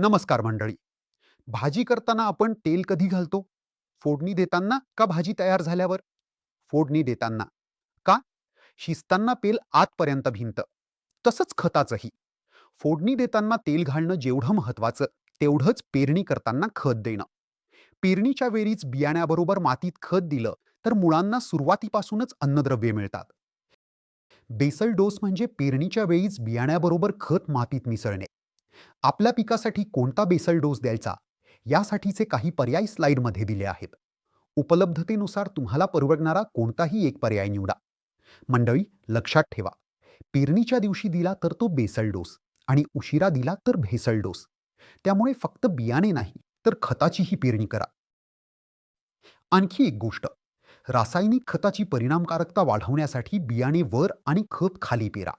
नमस्कार मंडळी. भाजी करताना आपण तेल कधी घालतो? फोडणी देताना का भाजी तयार झाल्यावर? फोडणी देताना. का? शिजताना तेल आतपर्यंत भिनतं. तसंच खताचंही. फोडणी देताना तेल घालणं जेवढं महत्त्वाचं, तेवढंच पेरणी करताना खत देणं. पेरणीच्या वेळीच बियाण्याबरोबर मातीत खत दिलं, तर मुळांना सुरुवातीपासूनच अन्नद्रव्ये मिळतात. बेसल डोस म्हणजे पेरणीच्या वेळीच बियाण्याबरोबर खत मातीत मिसळणे. आपल्या पिकासाठी कोणता बेसल डोस द्यायचा यासाठीचे काही पर्याय स्लाइडमध्ये दिले आहेत. उपलब्धतेनुसार तुम्हाला परवडणारा कोणताही एक पर्याय निवडा. मंडळी, लक्षात ठेवा, पेरणीच्या दिवशी दिला तर तो बेसल डोस आणि उशिरा दिला तर भेसल डोस. त्यामुळे फक्त बियाणे नाही तर खताचीही पेरणी करा. आणखी एक गोष्ट, रासायनिक खताची परिणामकारकता वाढवण्यासाठी बियाणे वर आणि खत खाली पेरा.